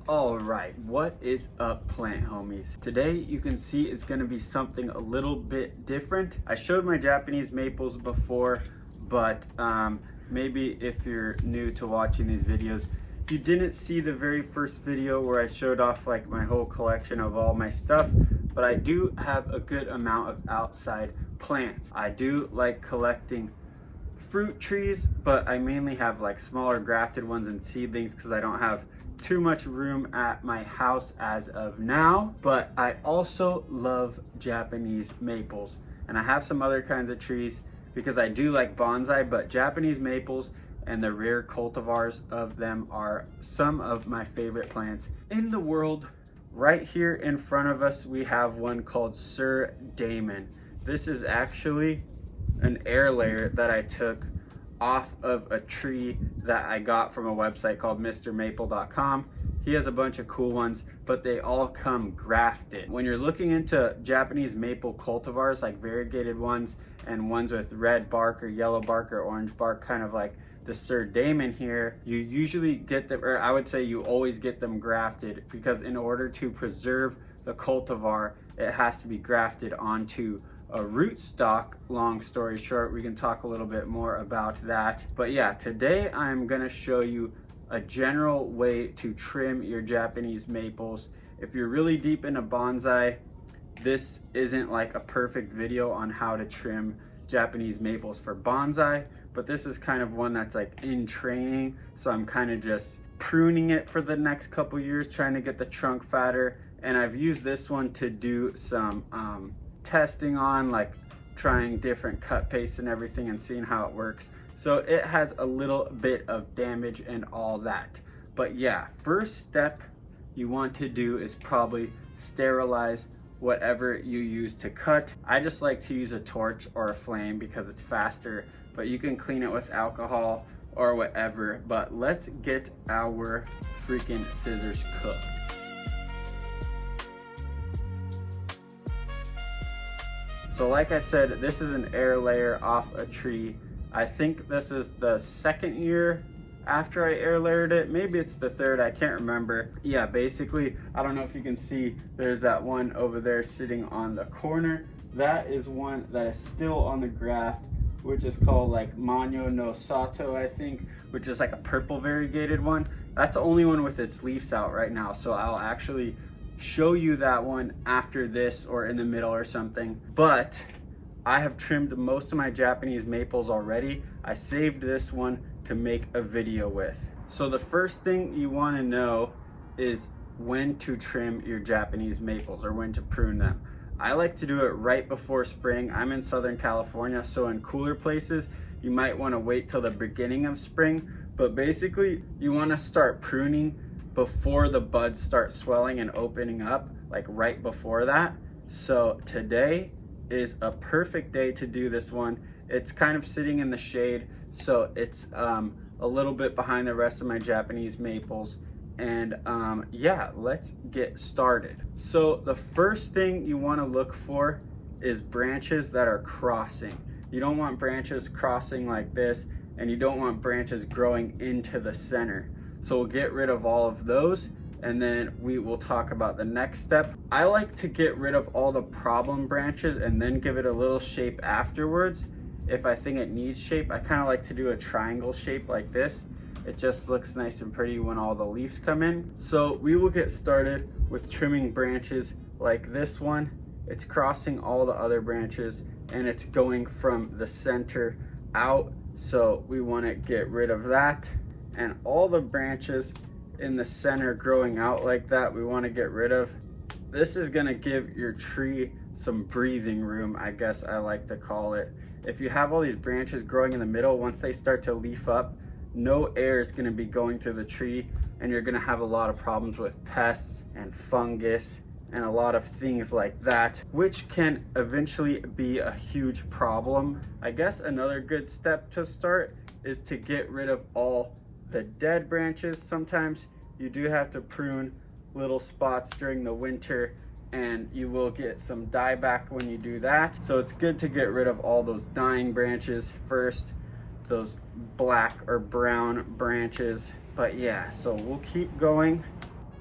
All right, what is up, plant homies? Today you can see it's gonna be something a little bit different. I showed my Japanese maples before, but maybe if you're new to watching these videos, you didn't see the very first video where I showed off like my whole collection of all my stuff, but I do have a good amount of outside plants. I do like collecting fruit trees, but I mainly have like smaller grafted ones and seedlings because I don't have too much room at my house as of now. But I also love Japanese maples, and I have some other kinds of trees because I do like bonsai, but Japanese maples and the rare cultivars of them are some of my favorite plants in the world. Right here in front of us we have one called Sir Damon. This is actually an air layer that I took off of a tree that I got from a website called mrmaple.com. He has a bunch of cool ones, but they all come grafted. When you're looking into Japanese maple cultivars, like variegated ones and ones with red bark or yellow bark or orange bark, kind of like the Sir Damon here, you usually get them, or I would say you always get them grafted, because in order to preserve the cultivar, it has to be grafted onto a rootstock. Long story short, we can talk a little bit more about that. But yeah, today I'm gonna show you a general way to trim your Japanese maples. If you're really deep into bonsai, this isn't like a perfect video on how to trim Japanese maples for bonsai, but this is kind of one that's like in training, so I'm kind of just pruning it for the next couple years, trying to get the trunk fatter. And I've used this one to do some testing on, like trying different cut pastes and everything and seeing how it works. So it has a little bit of damage and all that. But yeah, first step you want to do is probably sterilize whatever you use to cut. I just like to use a torch or a flame because it's faster, but you can clean it with alcohol or whatever. But let's get our freaking scissors cooked. So like I said, this is an air layer off a tree. I think this is the second year after I air layered it. Maybe it's the third, I can't remember. Yeah, basically, I don't know if you can see, there's that one over there sitting on the corner. That is one that is still on the graft, which is called like Manyo no Sato, I think, which is like a purple variegated one. That's the only one with its leaves out right now. So I'll actually show you that one after this or in the middle or something. But I have trimmed most of my Japanese maples already. I saved this one to make a video with. So the first thing you want to know is when to trim your Japanese maples, or when to prune them. I like to do it right before spring. I'm in Southern California, so in cooler places you might want to wait till the beginning of spring, but basically you want to start pruning before the buds start swelling and opening up, like right before that. So today is a perfect day to do this one. It's kind of sitting in the shade, so it's a little bit behind the rest of my Japanese maples. And yeah, let's get started. So the first thing you want to look for is branches that are crossing. You don't want branches crossing like this, and you don't want branches growing into the center. So we'll get rid of all of those, and then we will talk about the next step. I like to get rid of all the problem branches and then give it a little shape afterwards. If I think it needs shape, I kind of like to do a triangle shape like this. It just looks nice and pretty when all the leaves come in. So we will get started with trimming branches like this one. It's crossing all the other branches and it's going from the center out. So we want to get rid of that. And all the branches in the center growing out like that, we want to get rid of. This is going to give your tree some breathing room, I guess I like to call it. If you have all these branches growing in the middle, once they start to leaf up, no air is going to be going through the tree, and you're going to have a lot of problems with pests and fungus and a lot of things like that, which can eventually be a huge problem. I guess another good step to start is to get rid of all the dead branches. Sometimes you do have to prune little spots during the winter, and you will get some dieback when you do that. So it's good to get rid of all those dying branches first, those black or brown branches. But yeah, so we'll keep going.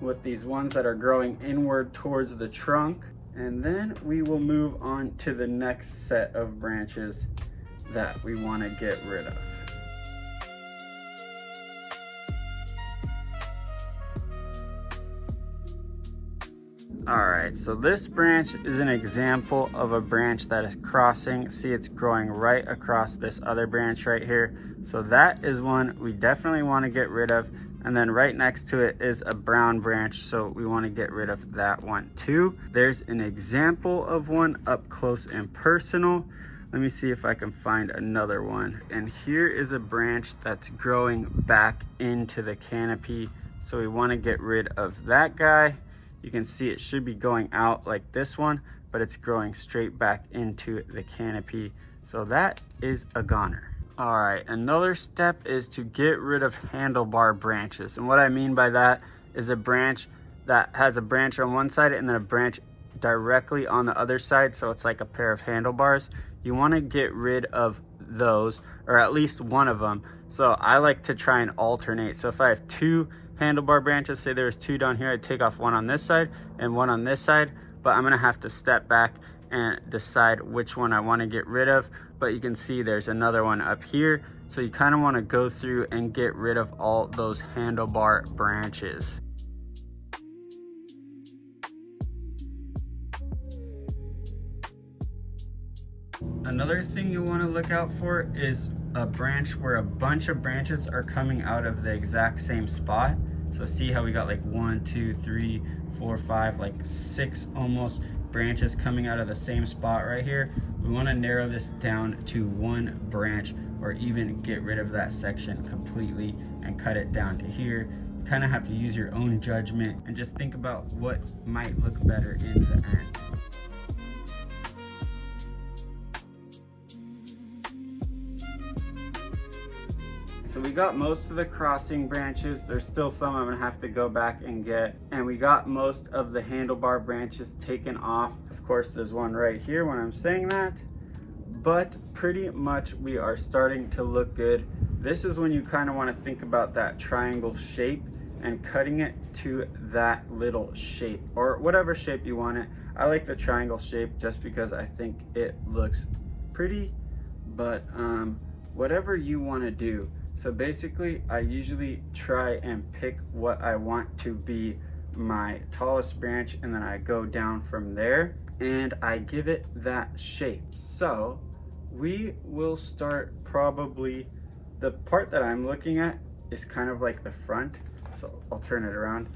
with these ones that are growing inward towards the trunk. And then we will move on to the next set of branches that we want to get rid of. All right, so this branch is an example of a branch that is crossing. See, it's growing right across this other branch right here. So that is one we definitely want to get rid of. And then right next to it is a brown branch, so we want to get rid of that one too. There's an example of one up close and personal. Let me see if I can find another one. And here is a branch that's growing back into the canopy. So we want to get rid of that guy. You can see it should be going out like this one, but it's growing straight back into the canopy. So that is a goner. All right, another step is to get rid of handlebar branches. And what I mean by that is a branch that has a branch on one side and then a branch directly on the other side. So it's like a pair of handlebars. You want to get rid of those, or at least one of them. So I like to try and alternate. So if I have two handlebar branches, say there's two down here, I'd take off one on this side and one on this side, but I'm gonna have to step back and decide which one I want to get rid of. But you can see there's another one up here, so you kind of want to go through and get rid of all those handlebar branches. Another thing you want to look out for is a branch where a bunch of branches are coming out of the exact same spot. So see how we got like 1, 2, 3, 4, 5, like 6 almost branches coming out of the same spot right here. We want to narrow this down to one branch, or even get rid of that section completely and cut it down to here. You kind of have to use your own judgment and just think about what might look better in the end. So we got most of the crossing branches. There's still some I'm gonna have to go back and get. And we got most of the handlebar branches taken off. Of course, there's one right here when I'm saying that. But pretty much we are starting to look good. This is when you kind of want to think about that triangle shape and cutting it to that little shape, or whatever shape you want it. I like the triangle shape just because I think it looks pretty, but whatever you want to do. So basically, I usually try and pick what I want to be my tallest branch, and then I go down from there and I give it that shape. So we will start, probably the part that I'm looking at is kind of like the front. So I'll turn it around.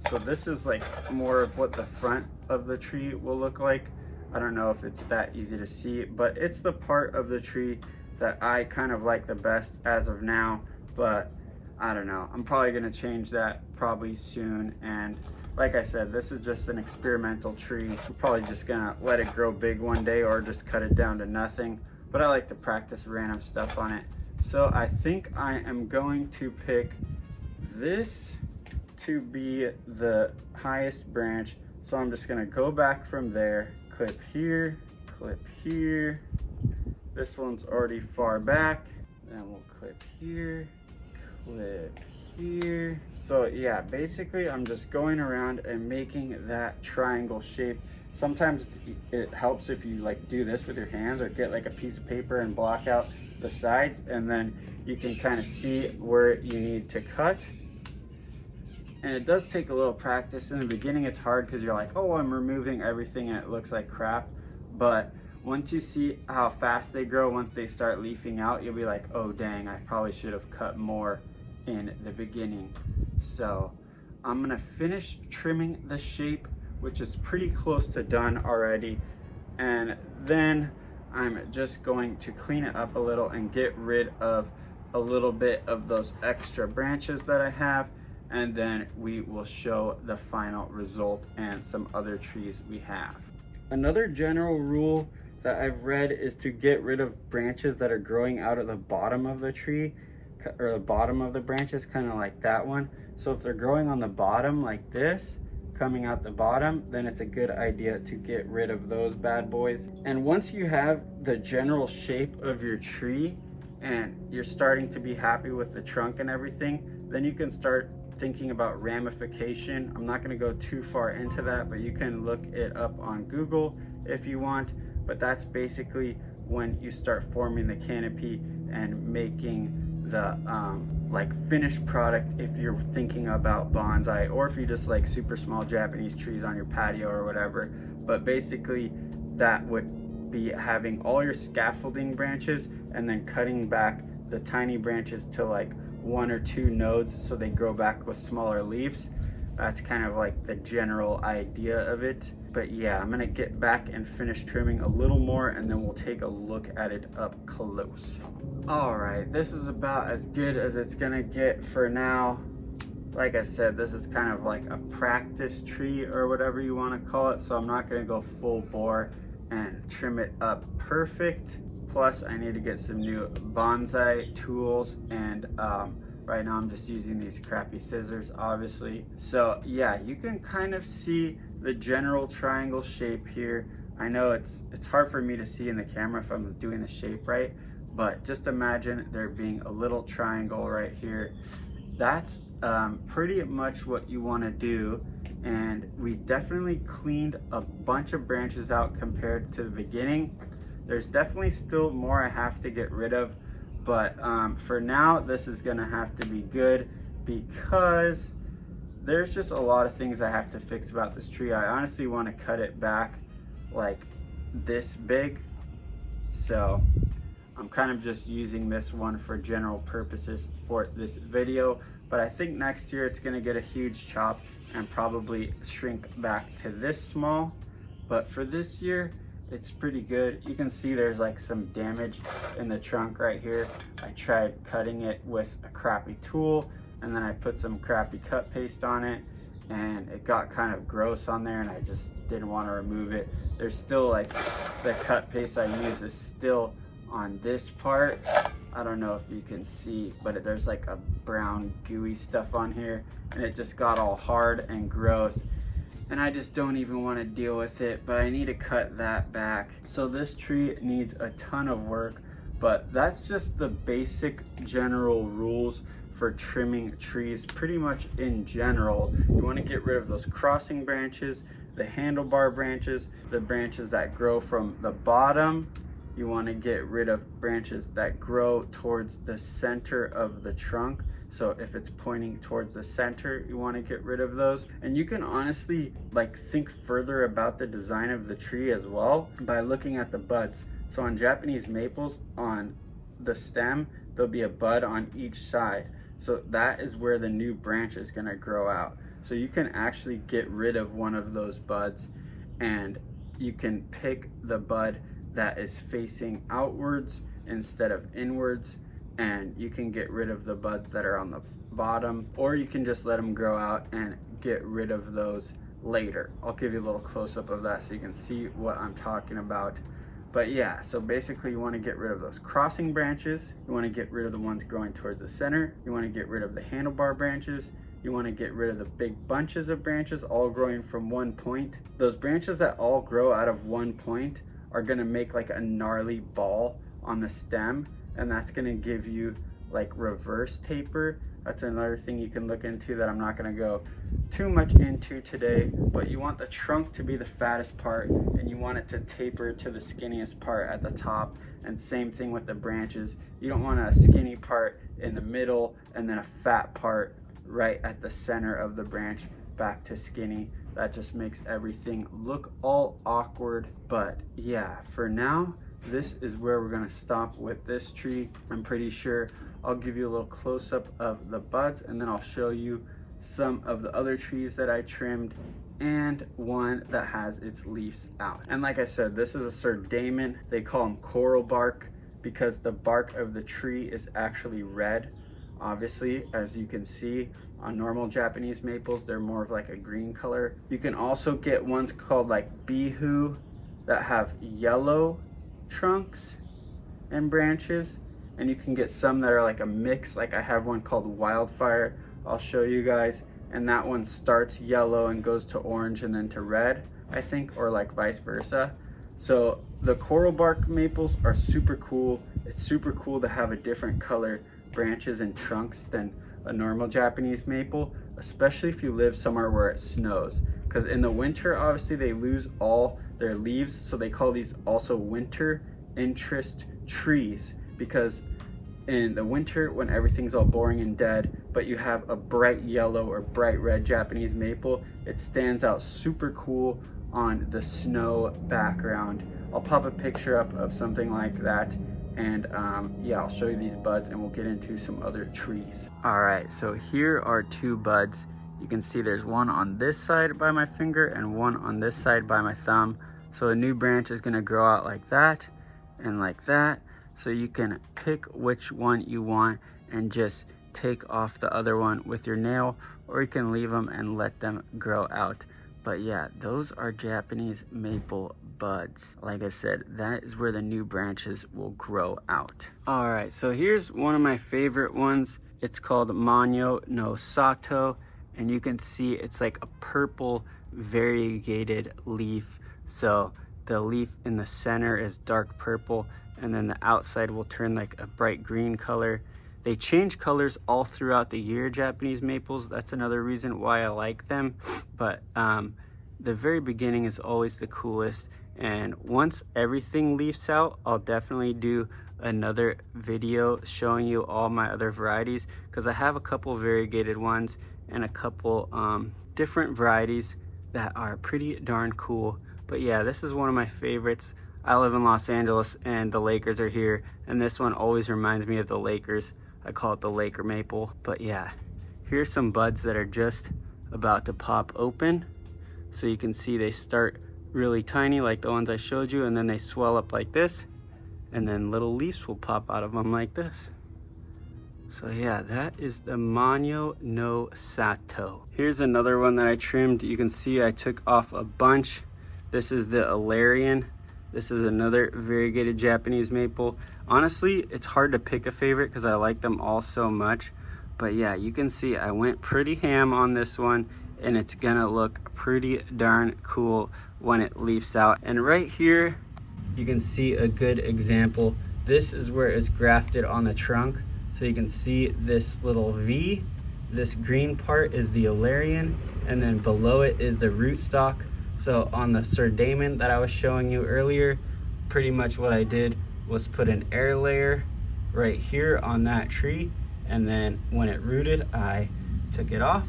So this is like more of what the front of the tree will look like. I don't know if it's that easy to see, but it's the part of the tree that I kind of like the best as of now, but I don't know. I'm probably gonna change that probably soon. And like I said, this is just an experimental tree. I'm probably just gonna let it grow big one day or just cut it down to nothing. But I like to practice random stuff on it. So I think I am going to pick this to be the highest branch. So I'm just gonna go back from there, clip here, clip here. This one's already far back. Then we'll clip here, clip here. So yeah, basically I'm just going around and making that triangle shape. Sometimes it helps if you like do this with your hands, or get like a piece of paper and block out the sides, and then you can kind of see where you need to cut. And it does take a little practice. In the beginning it's hard because you're like, oh, I'm removing everything and it looks like crap. But once you see how fast they grow, once they start leafing out, you'll be like, oh dang, I probably should have cut more in the beginning. So I'm gonna finish trimming the shape, which is pretty close to done already. And then I'm just going to clean it up a little and get rid of a little bit of those extra branches that I have. And then we will show the final result and some other trees we have. Another general rule that I've read is to get rid of branches that are growing out of the bottom of the tree, or the bottom of the branches, kind of like that one. So if they're growing on the bottom like this, coming out the bottom, then it's a good idea to get rid of those bad boys. And once you have the general shape of your tree and you're starting to be happy with the trunk and everything, then you can start thinking about ramification. I'm not going to go too far into that, but you can look it up on Google if you want. But that's basically when you start forming the canopy and making the like finished product, if you're thinking about bonsai, or if you just like super small Japanese trees on your patio or whatever. But basically that would be having all your scaffolding branches and then cutting back the tiny branches to like 1 or 2 nodes so they grow back with smaller leaves. That's kind of like the general idea of it. But yeah, I'm gonna get back and finish trimming a little more, and then we'll take a look at it up close. All right, this is about as good as it's gonna get for now. Like I said, this is kind of like a practice tree or whatever you want to call it, so I'm not gonna go full bore and trim it up perfect. Plus I need to get some new bonsai tools, and right now I'm just using these crappy scissors, obviously. So yeah, you can kind of see the general triangle shape here. I know it's hard for me to see in the camera if I'm doing the shape right, but just imagine there being a little triangle right here. That's pretty much what you want to do. And we definitely cleaned a bunch of branches out compared to the beginning. There's definitely still more I have to get rid of, but for now this is gonna have to be good, because there's just a lot of things I have to fix about this tree. I honestly want to cut it back like this big, so I'm kind of just using this one for general purposes for this video. But I think next year it's gonna get a huge chop and probably shrink back to this small. But for this year, it's pretty good. You can see there's like some damage in the trunk right here. I tried cutting it with a crappy tool, and then I put some crappy cut paste on it, and it got kind of gross on there, and I just didn't want to remove it. There's still like the cut paste I use is still on this part. I don't know if you can see, but there's like a brown gooey stuff on here, and it just got all hard and gross, and I just don't even want to deal with it. But I need to cut that back. So this tree needs a ton of work, but that's just the basic general rules for trimming trees pretty much in general. You want to get rid of those crossing branches, the handlebar branches, the branches that grow from the bottom. You want to get rid of branches that grow towards the center of the trunk. So if it's pointing towards the center, you want to get rid of those. And you can honestly like think further about the design of the tree as well by looking at the buds. So on Japanese maples, on the stem, there'll be a bud on each side. So that is where the new branch is going to grow out. So you can actually get rid of one of those buds, and you can pick the bud that is facing outwards instead of inwards, and you can get rid of the buds that are on the bottom, or you can just let them grow out and get rid of those later. I'll give you a little close-up of that so you can see what I'm talking about. But yeah, so basically you want to get rid of those crossing branches. You want to get rid of the ones growing towards the center. You want to get rid of the handlebar branches. You want to get rid of the big bunches of branches all growing from one point. Those branches that all grow out of one point are going to make like a gnarly ball on the stem, and that's going to give you like reverse taper. That's another thing you can look into that I'm not going to go too much into today. But you want the trunk to be the fattest part, and you want it to taper to the skinniest part at the top. And same thing with the branches. You don't want a skinny part in the middle and then a fat part right at the center of the branch back to skinny. That just makes everything look all awkward. But yeah, for now, this is where we're gonna stop with this tree. I'm pretty sure I'll give you a little close-up of the buds, and then I'll show you some of the other trees that I trimmed and one that has its leaves out. And like I said, this is a Sirdamen. They call them coral bark because the bark of the tree is actually red. Obviously, as you can see, on normal Japanese maples, they're more of like a green color. You can also get ones called like bihu that have yellow trunks and branches, and you can get some that are like a mix. Like I have one called Wildfire, I'll show you guys, and that one starts yellow and goes to orange and then to red, I think, or like vice versa. So the coral bark maples are super cool. It's super cool to have a different color branches and trunks than a normal Japanese maple, especially if you live somewhere where it snows. Because in the winter, obviously they lose all their leaves, so they call these also winter interest trees, because in the winter when everything's all boring and dead, but you have a bright yellow or bright red Japanese maple, it stands out super cool on the snow background. I'll pop a picture up of something like that, and yeah, I'll show you these buds and we'll get into some other trees. All right, so here are two buds. You can see there's one on this side by my finger and one on this side by my thumb. So a new branch is gonna grow out like that and like that. So you can pick which one you want and just take off the other one with your nail, or you can leave them and let them grow out. But yeah, those are Japanese maple buds. Like I said, that is where the new branches will grow out. All right, so here's one of my favorite ones. It's called Manyo no Sato, and you can see it's like a purple variegated leaf. So the leaf in the center is dark purple, and then the outside will turn like a bright green color. They change colors all throughout the year, Japanese maples. That's another reason why I like them. But the very beginning is always the coolest. And once everything leaves out, I'll definitely do another video showing you all my other varieties, because I have a couple variegated ones and a couple different varieties that are pretty darn cool. But yeah, this is one of my favorites. I live in Los Angeles and the Lakers are here, and this one always reminds me of the Lakers. I call it the Laker maple. But yeah, here's some buds that are just about to pop open. So you can see they start really tiny like the ones I showed you, and then they swell up like this, and then little leaves will pop out of them like this. So yeah, that is the Manyo no Sato. Here's another one that I trimmed. You can see I took off a bunch. This is the Alarian. This is another variegated Japanese maple. Honestly, it's hard to pick a favorite because I like them all so much. But yeah, you can see I went pretty ham on this one, and it's gonna look pretty darn cool when it leaves out. And right here, you can see a good example. This is where it's grafted on the trunk. So you can see this little V. This green part is the Alarian, and then below it is the rootstock. So on the Sir Damon that I was showing you earlier, pretty much what I did was put an air layer right here on that tree, and then when it rooted, I took it off,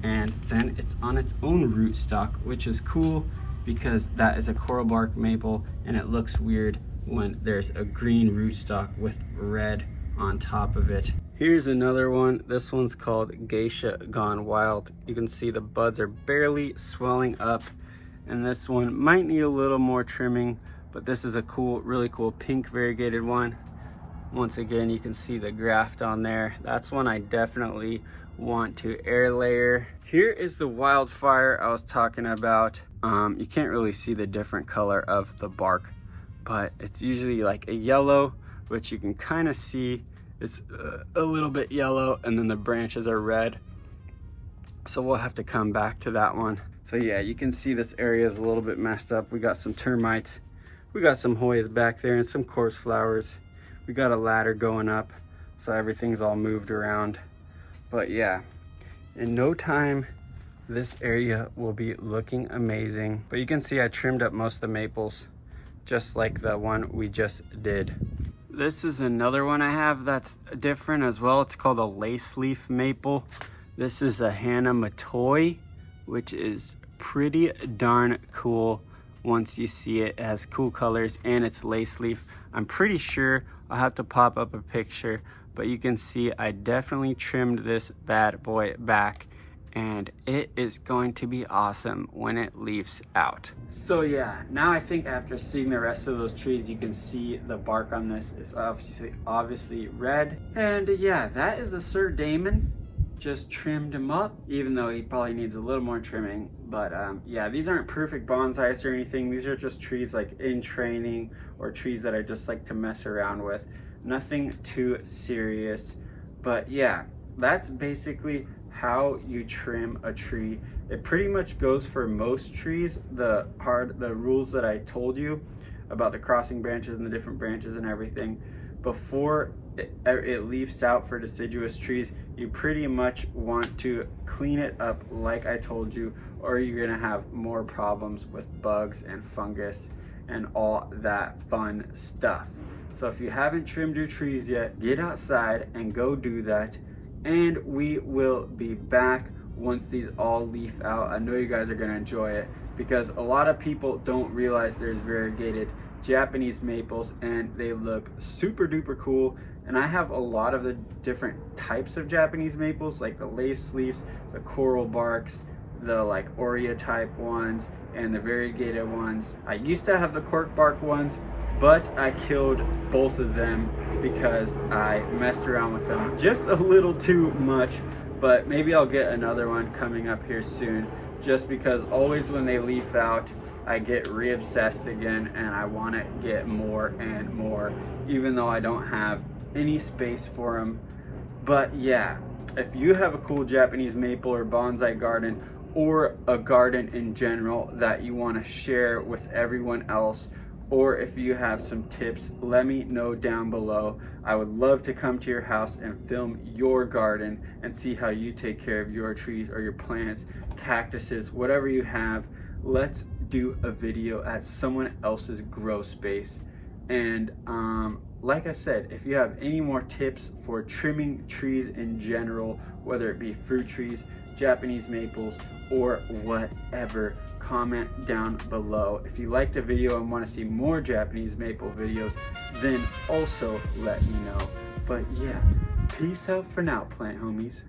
and then it's on its own rootstock, which is cool because that is a coral bark maple, and it looks weird when there's a green rootstock with red on top of it. Here's another one. This one's called Geisha Gone Wild. You can see the buds are barely swelling up, and this one might need a little more trimming, but this is a cool, really cool pink variegated one. Once again, you can see the graft on there. That's one I definitely want to air layer. Here is the wildfire I was talking about. You can't really see the different color of the bark, but it's usually like a yellow, which you can kind of see it's a little bit yellow, and then the branches are red. So we'll have to come back to that one. So yeah, you can see this area is a little bit messed up. We got some termites, we got some Hoyas back there, and some coarse flowers. We got a ladder going up, so everything's all moved around. But yeah, in no time, this area will be looking amazing. But you can see I trimmed up most of the maples, just like the one we just did. This is another one I have that's different as well. It's called a lace leaf maple. This is a Hana Matoi, which is pretty darn cool. Once you see it, it has cool colors and it's lace leaf. I'm pretty sure I'll have to pop up a picture, but you can see I definitely trimmed this bad boy back, and it is going to be awesome when it leaves out. So yeah, now I think after seeing the rest of those trees, you can see the bark on this is obviously red. And yeah, that is the Sir Damon. Just trimmed him up, even though he probably needs a little more trimming. But yeah, these aren't perfect bonsais or anything. These are just trees like in training, or trees that I just like to mess around with. Nothing too serious. But yeah, that's basically how you trim a tree. It pretty much goes for most trees. The rules that I told you about the crossing branches and the different branches and everything. Before it leaves out for deciduous trees, you pretty much want to clean it up like I told you, or you're gonna have more problems with bugs and fungus and all that fun stuff. So if you haven't trimmed your trees yet, get outside and go do that, and we will be back once these all leaf out. I know you guys are gonna enjoy it because a lot of people don't realize there's variegated Japanese maples and they look super duper cool. And I have a lot of the different types of Japanese maples, like the lace leaves, the coral barks, the like Aurea type ones, and the variegated ones. I used to have the cork bark ones, but I killed both of them because I messed around with them just a little too much. But maybe I'll get another one coming up here soon, just because always when they leaf out, I get re-obsessed again and I want to get more and more, even though I don't have any space for them. But yeah, if you have a cool Japanese maple or bonsai garden, or a garden in general that you want to share with everyone else, or if you have some tips, let me know down below. I would love to come to your house and film your garden and see how you take care of your trees or your plants, cactuses, whatever you have. Let's do a video at someone else's grow space. And like I said, if you have any more tips for trimming trees in general, whether it be fruit trees, Japanese maples, or whatever, comment down below. If you liked the video and want to see more Japanese maple videos, then also let me know. But yeah, peace out for now, plant homies.